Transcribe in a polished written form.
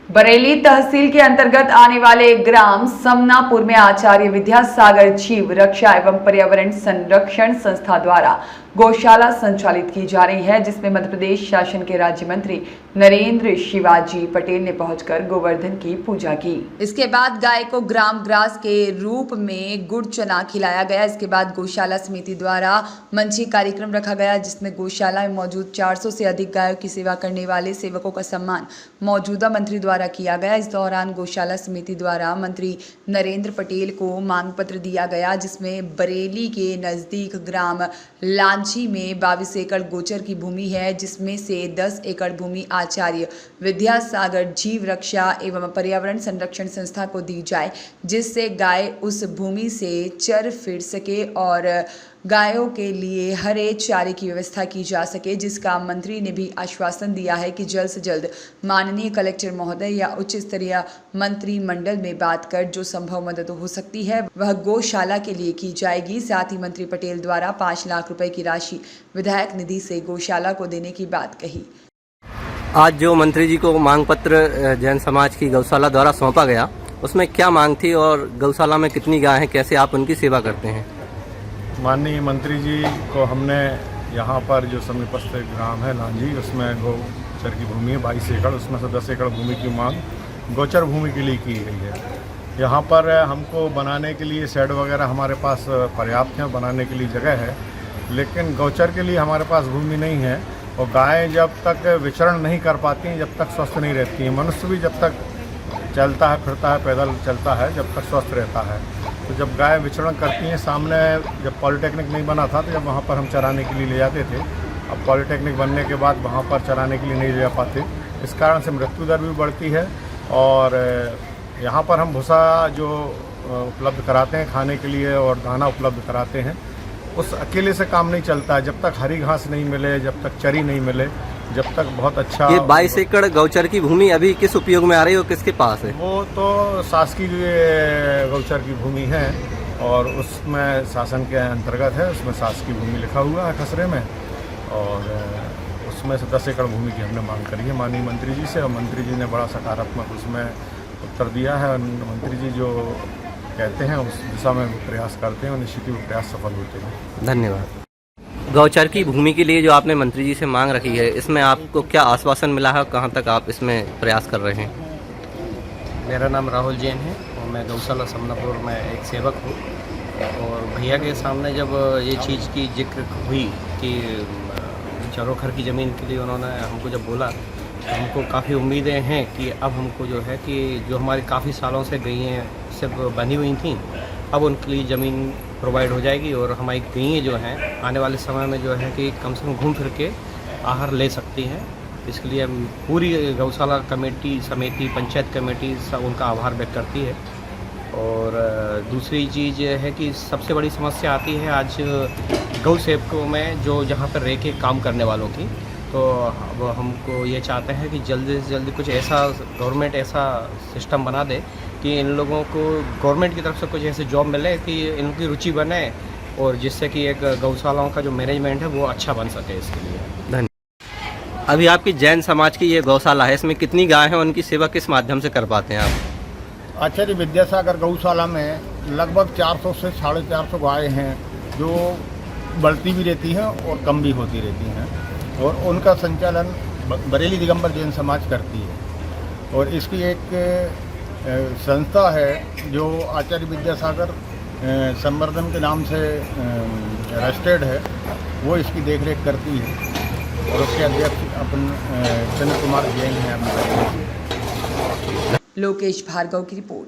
बरेली तहसील के अंतर्गत आने वाले ग्राम समनापुर में आचार्य विद्यासागर जीव रक्षा एवं पर्यावरण संरक्षण संस्था द्वारा गौशाला संचालित की जा रही है, जिसमें मध्य प्रदेश शासन के राज्य मंत्री नरेंद्र शिवाजी पटेल ने पहुंचकर गोवर्धन की पूजा की। इसके बाद गाय को ग्राम ग्रास के रूप में गुड़ चना खिलाया गया। इसके बाद गौशाला समिति द्वारा मंची कार्यक्रम रखा गया, जिसमें गौशाला में मौजूद 400 से अधिक गायों की सेवा करने वाले सेवकों का सम्मान मौजूदा मंत्री द्वारा किया गया। इस दौरान गौशाला समिति द्वारा मंत्री नरेंद्र पटेल को मांग पत्र दिया गया, जिसमें बरेली के नजदीक ग्राम लांची में 22 एकड़ गोचर की भूमि है, जिसमें से 10 एकड़ भूमि आचार्य विद्यासागर जीव रक्षा एवं पर्यावरण संरक्षण संस्था को दी जाए, जिससे गाय उस भूमि से चर फिर सके और गायों के लिए हरे चारे की व्यवस्था की जा सके, जिसका मंत्री ने भी आश्वासन दिया है कि जल्द से जल्द माननीय कलेक्टर महोदय या उच्च स्तरीय मंत्रिमंडल में बात कर जो संभव मदद हो सकती है वह गौशाला के लिए की जाएगी। साथ ही मंत्री पटेल द्वारा 5 लाख रुपए की राशि विधायक निधि से गौशाला को देने की बात कही। आज जो मंत्री जी को मांग पत्र जैन समाज की गौशाला द्वारा सौंपा गया, उसमें क्या मांग थी और गौशाला में कितनी गाय हैं, कैसे आप उनकी सेवा करते हैं? माननीय मंत्री जी को हमने यहाँ पर जो समीपस्थ ग्राम है लांजी, उसमें गोचर की भूमि है 22 एकड़, उसमें से 10 एकड़ भूमि की मांग गोचर भूमि के लिए की गई है। यहाँ पर हमको बनाने के लिए शेड वगैरह हमारे पास पर्याप्त है, बनाने के लिए जगह है, लेकिन गोचर के लिए हमारे पास भूमि नहीं है। और गाय जब तक विचरण नहीं कर पाती हैं, जब तक स्वस्थ नहीं रहती हैं। मनुष्य भी जब तक चलता है, फिरता है, पैदल चलता है, जब तक स्वस्थ रहता है। तो जब गाय विचरण करती हैं, सामने जब पॉलिटेक्निक नहीं बना था तो जब वहाँ पर हम चराने के लिए ले जाते थे। अब पॉलिटेक्निक बनने के बाद वहाँ पर चराने के लिए नहीं ले जा पाते, इस कारण से मृत्यु दर भी बढ़ती है। और यहाँ पर हम भूसा जो उपलब्ध कराते हैं खाने के लिए और दाना उपलब्ध कराते हैं, उस अकेले से काम नहीं चलता है। जब तक हरी घास नहीं मिले, जब तक चरी नहीं मिले, जब तक बहुत अच्छा। ये 22 एकड़ गौचर की भूमि अभी किस उपयोग में आ रही है और किसके पास है? वो तो शासकीय गौचर की भूमि है और उसमें शासन के अंतर्गत है, उसमें शासकीय भूमि लिखा हुआ है खसरे में, और उसमें से 10 एकड़ भूमि की हमने मांग करी है माननीय मंत्री जी से, और मंत्री जी ने बड़ा सकारात्मक उसमें उत्तर दिया है। और मंत्री जी जो कहते हैं उस दिशा में प्रयास करते हैं और निश्चित ही वो प्रयास सफल होते हैं। धन्यवाद। गौचर की भूमि के लिए जो आपने मंत्री जी से मांग रखी है, इसमें आपको क्या आश्वासन मिला है और कहाँ तक आप इसमें प्रयास कर रहे हैं? मेरा नाम राहुल जैन है और मैं गौशाला समनापुर में एक सेवक हूँ। और भैया के सामने जब ये चीज़ की जिक्र हुई कि चरोखर की ज़मीन के लिए उन्होंने हमको जब बोला, तो हमको काफ़ी उम्मीदें हैं कि अब हमको जो है कि जो हमारी काफ़ी सालों से गईं सब बनी हुई थी, अब उनके लिए ज़मीन प्रोवाइड हो जाएगी और हमारी गईं जो हैं आने वाले समय में जो है कि कम से कम घूम फिर के आहार ले सकती हैं। इसके लिए पूरी गौशाला कमेटी समिति, पंचायत कमेटी सब उनका आभार व्यक्त करती है। और दूसरी चीज़ है कि सबसे बड़ी समस्या आती है आज गौ सेवकों में, जो जहाँ पर रह के काम करने वालों की। तो अब हमको ये चाहते हैं कि जल्दी से जल्दी कुछ ऐसा गवर्नमेंट ऐसा सिस्टम बना दे कि इन लोगों को गवर्नमेंट की तरफ से कुछ ऐसे जॉब मिले कि इनकी रुचि बने और जिससे कि एक गौशालाओं का जो मैनेजमेंट है वो अच्छा बन सके। इसके लिए धन्यवाद। अभी आपकी जैन समाज की ये गौशाला है, इसमें कितनी गाय हैं, उनकी सेवा किस माध्यम से कर पाते हैं आप? आचार्य विद्यासागर गौशाला में लगभग 400 से 450 गायें हैं, जो बढ़ती भी रहती हैं और कम भी होती रहती हैं, और उनका संचालन बरेली दिगंबर जैन समाज करती है। और इसकी एक संस्था है जो आचार्य विद्यासागर संवर्धन के नाम से रजिस्टर्ड है, वो इसकी देखरेख करती है और उसके अध्यक्ष अपन चंद्र कुमार जैन हैं। लोकेश भार्गव की रिपोर्ट।